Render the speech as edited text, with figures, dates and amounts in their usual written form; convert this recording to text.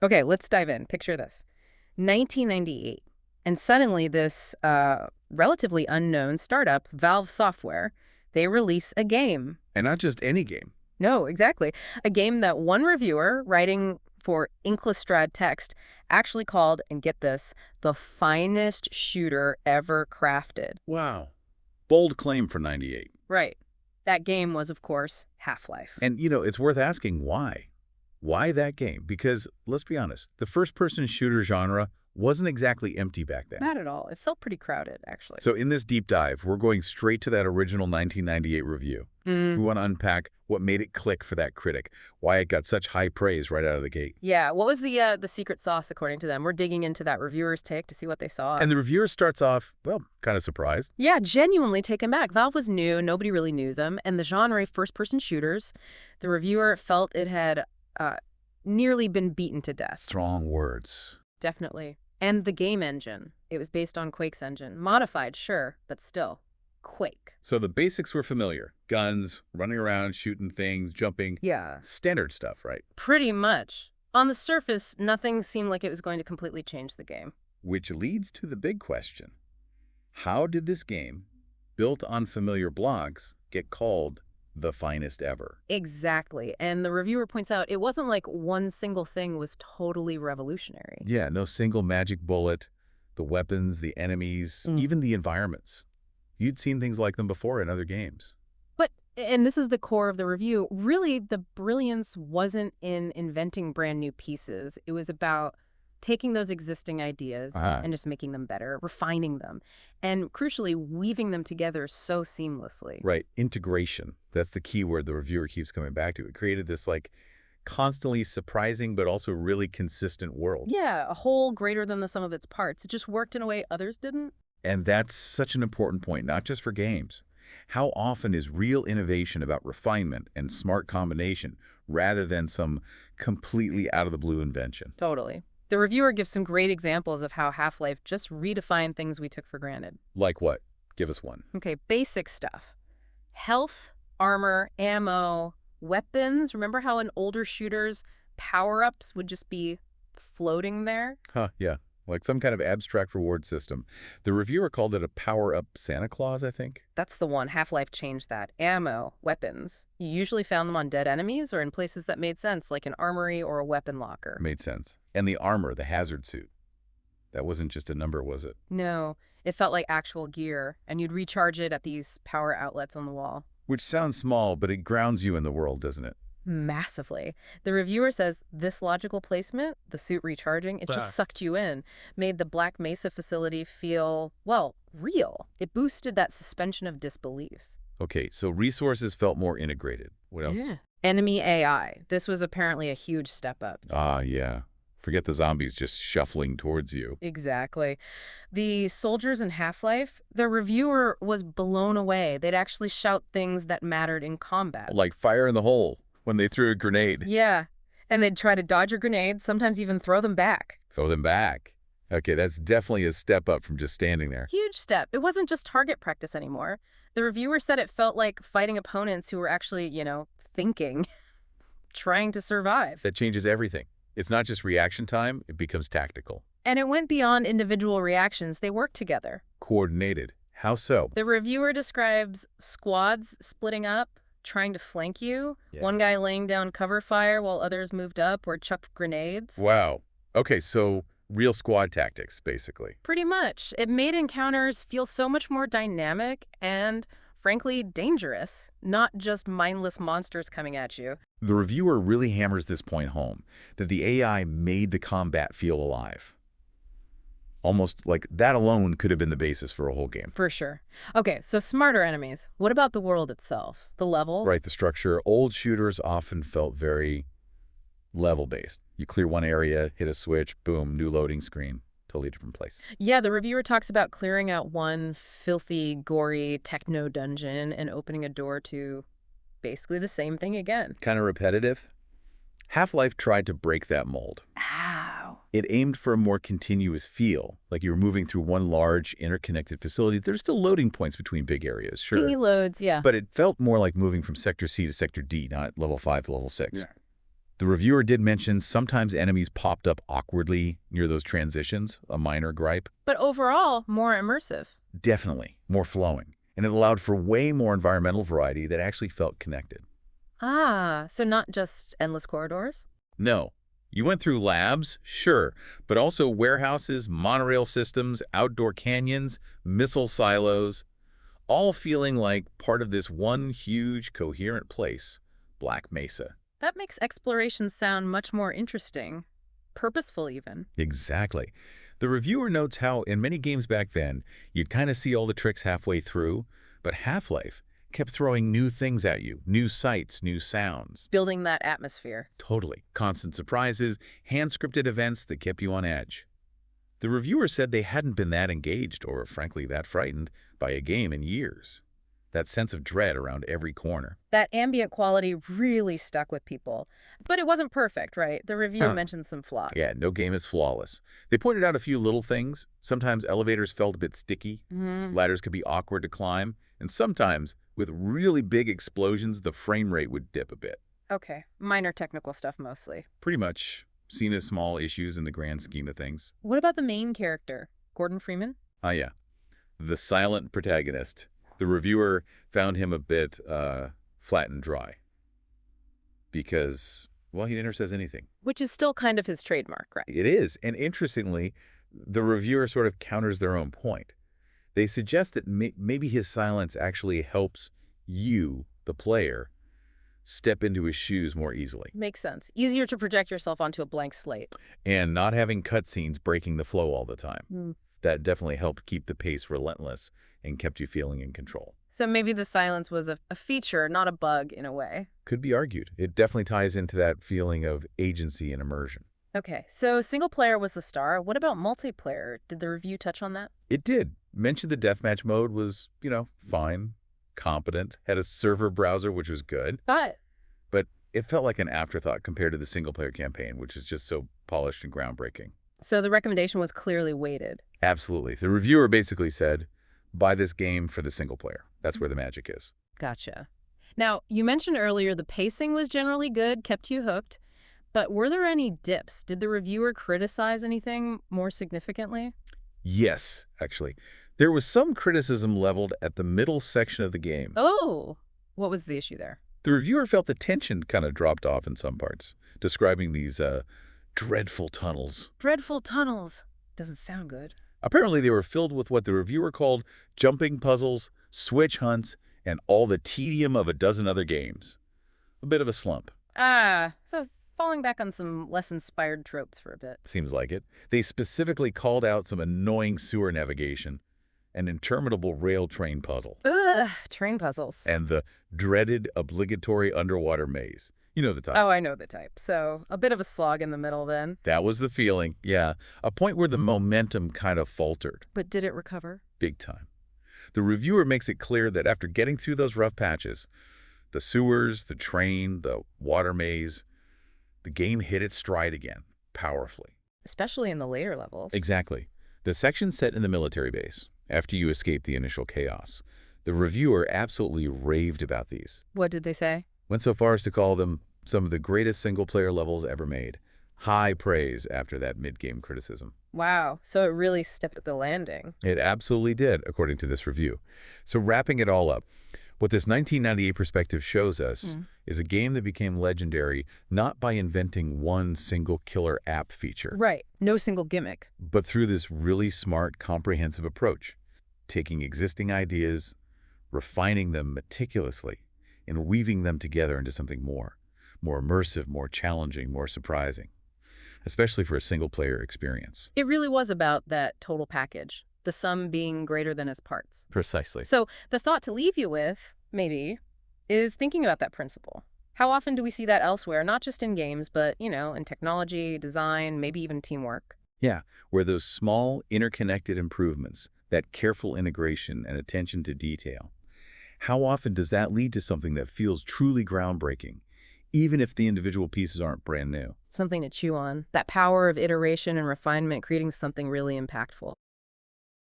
Okay, let's dive in. Picture this. 1998. And suddenly this relatively unknown startup, Valve Software, they release a game. And not just any game. No, exactly. A game that one reviewer writing for Inklistrad text actually called, and get this, the finest shooter ever crafted. Wow. Bold claim for 98. Right. That game was, of course, Half-Life. And, you know, it's worth asking why. Why that game? Because, let's be honest, the first-person shooter genre wasn't exactly empty back then. Not at all. It felt pretty crowded, actually. So in this deep dive, we're going straight to that original 1998 review. We want to unpack what made it click for that critic, why it got such high praise right out of the gate. Yeah, what was the secret sauce, according to them? We're digging into that reviewer's take to see what they saw. And the reviewer starts off, well, kind of surprised. Yeah, genuinely taken back. Valve was new, nobody really knew them, and the genre first-person shooters, the reviewer felt it had nearly been beaten to death. Strong words. Definitely. And the game engine. It was based on Quake's engine. Modified, sure, but still. Quake. So the basics were familiar. Guns, running around, shooting things, jumping. Yeah. Standard stuff, right? Pretty much. On the surface, nothing seemed like it was going to completely change the game. Which leads to the big question. How did this game, built on familiar blocks, get called the finest ever? Exactly. And the reviewer points out it wasn't like one single thing was totally revolutionary. Yeah, no single magic bullet, the weapons, the enemies, even the environments. You'd seen things like them before in other games. But, and this is the core of the review, really the brilliance wasn't in inventing brand new pieces. It was about taking those existing ideas and just making them better, refining them, and crucially, weaving them together so seamlessly. Right, integration. That's the key word the reviewer keeps coming back to. It created this, like, constantly surprising but also really consistent world. Yeah, a whole greater than the sum of its parts. It just worked in a way others didn't. And that's such an important point, not just for games. How often is real innovation about refinement and smart combination rather than some completely out-of-the-blue invention? Totally. The reviewer gives some great examples of how Half-Life just redefined things we took for granted. Like what? Give us one. Okay, basic stuff. Health, armor, ammo, weapons. Remember how in older shooters, power-ups would just be floating there? Huh, yeah. Like some kind of abstract reward system. The reviewer called it a power-up Santa Claus, I think. That's the one. Half-Life changed that. Ammo, weapons. You usually found them on dead enemies or in places that made sense, like an armory or a weapon locker. Made sense. And the armor, the hazard suit. That wasn't just a number, was it? No, it felt like actual gear, and you'd recharge it at these power outlets on the wall. Which sounds small, but it grounds you in the world, doesn't it? Massively. The reviewer says this logical placement, the suit recharging, it just sucked you in, made the Black Mesa facility feel, well, real. It boosted that suspension of disbelief. Okay, so resources felt more integrated. What else? Yeah. Enemy AI. This was apparently a huge step up. Ah, yeah. Forget the zombies just shuffling towards you. Exactly. The soldiers in Half-Life, the reviewer was blown away. They'd actually shout things that mattered in combat. Like fire in the hole when they threw a grenade. Yeah. And they'd try to dodge your grenades, sometimes even throw them back. Throw them back. Okay, that's definitely a step up from just standing there. Huge step. It wasn't just target practice anymore. The reviewer said it felt like fighting opponents who were actually, thinking, trying to survive. That changes everything. It's not just reaction time, it becomes tactical. And it went beyond individual reactions. They worked together. Coordinated. How so? The reviewer describes squads splitting up, trying to flank you. Yeah. One guy laying down cover fire while others moved up or chucked grenades. Wow. Okay, so real squad tactics, basically. Pretty much. It made encounters feel so much more dynamic and, frankly, dangerous. Not just mindless monsters coming at you. The reviewer really hammers this point home, that the AI made the combat feel alive. Almost like that alone could have been the basis for a whole game. For sure. Okay, so smarter enemies. What about the world itself? The level? Right, the structure. Old shooters often felt very level-based. You clear one area, hit a switch, boom, new loading screen. Totally different place. Yeah, the reviewer talks about clearing out one filthy, gory techno dungeon and opening a door to basically the same thing again. Kind of repetitive. Half-Life tried to break that mold. Ow. It aimed for a more continuous feel, like you were moving through one large, interconnected facility. There's still loading points between big areas, sure. Loads, yeah. But it felt more like moving from Sector C to Sector D, not Level 5 to Level 6. Yeah. The reviewer did mention sometimes enemies popped up awkwardly near those transitions, a minor gripe. But overall, more immersive. Definitely, more flowing. And it allowed for way more environmental variety that actually felt connected. Ah, so not just endless corridors? No. You went through labs, sure, but also warehouses, monorail systems, outdoor canyons, missile silos, all feeling like part of this one huge, coherent place, Black Mesa. That makes exploration sound much more interesting. Purposeful, even. Exactly. The reviewer notes how, in many games back then, you'd kind of see all the tricks halfway through, but Half-Life kept throwing new things at you, new sights, new sounds. Building that atmosphere. Totally. Constant surprises, hand-scripted events that kept you on edge. The reviewer said they hadn't been that engaged, or frankly that frightened, by a game in years. That sense of dread around every corner. That ambient quality really stuck with people. But it wasn't perfect, right? The reviewer mentioned some flaws. Yeah, no game is flawless. They pointed out a few little things. Sometimes elevators felt a bit sticky, ladders could be awkward to climb, and sometimes, with really big explosions, the frame rate would dip a bit. Okay, minor technical stuff mostly. Pretty much seen as small issues in the grand scheme of things. What about the main character, Gordon Freeman? Ah, yeah. The silent protagonist. The reviewer found him a bit flat and dry because, well, he never says anything. Which is still kind of his trademark, right? It is. And interestingly, the reviewer sort of counters their own point. They suggest that maybe his silence actually helps you, the player, step into his shoes more easily. Makes sense. Easier to project yourself onto a blank slate. And not having cutscenes breaking the flow all the time. That definitely helped keep the pace relentless and kept you feeling in control. So maybe the silence was a feature, not a bug in a way. Could be argued. It definitely ties into that feeling of agency and immersion. Okay, so single player was the star. What about multiplayer? Did the review touch on that? It did. Mentioned the deathmatch mode was, fine, competent, had a server browser, which was good. But it felt like an afterthought compared to the single-player campaign, which is just so polished and groundbreaking. So the recommendation was clearly weighted. Absolutely. The reviewer basically said, buy this game for the single player. That's where the magic is. Gotcha. Now, you mentioned earlier the pacing was generally good, kept you hooked. But were there any dips? Did the reviewer criticize anything more significantly? Yes, actually. There was some criticism leveled at the middle section of the game. Oh, what was the issue there? The reviewer felt the tension kind of dropped off in some parts, describing these dreadful tunnels. Dreadful tunnels. Doesn't sound good. Apparently, they were filled with what the reviewer called jumping puzzles, switch hunts, and all the tedium of a dozen other games. A bit of a slump. So falling back on some less inspired tropes for a bit. Seems like it. They specifically called out some annoying sewer navigation, an interminable rail train puzzle. Ugh, train puzzles. And the dreaded obligatory underwater maze. You know the type. Oh, I know the type. So a bit of a slog in the middle then. That was the feeling, yeah. A point where the momentum kind of faltered. But did it recover? Big time. The reviewer makes it clear that after getting through those rough patches, the sewers, the train, the water maze, the game hit its stride again, powerfully. Especially in the later levels. Exactly. The section set in the military base, after you escape the initial chaos. The reviewer absolutely raved about these. What did they say? Went so far as to call them some of the greatest single-player levels ever made. High praise after that mid-game criticism. Wow, so it really stepped the landing. It absolutely did, according to this review. So wrapping it all up, what this 1998 perspective shows us is a game that became legendary not by inventing one single killer app feature. Right, no single gimmick. But through this really smart, comprehensive approach, taking existing ideas, refining them meticulously, and weaving them together into something more immersive, more challenging, more surprising, especially for a single-player experience. It really was about that total package, the sum being greater than its parts. Precisely. So the thought to leave you with, maybe, is thinking about that principle. How often do we see that elsewhere, not just in games, but, in technology, design, maybe even teamwork? Yeah, where those small, interconnected improvements, that careful integration and attention to detail, how often does that lead to something that feels truly groundbreaking, even if the individual pieces aren't brand new? Something to chew on. That power of iteration and refinement creating something really impactful.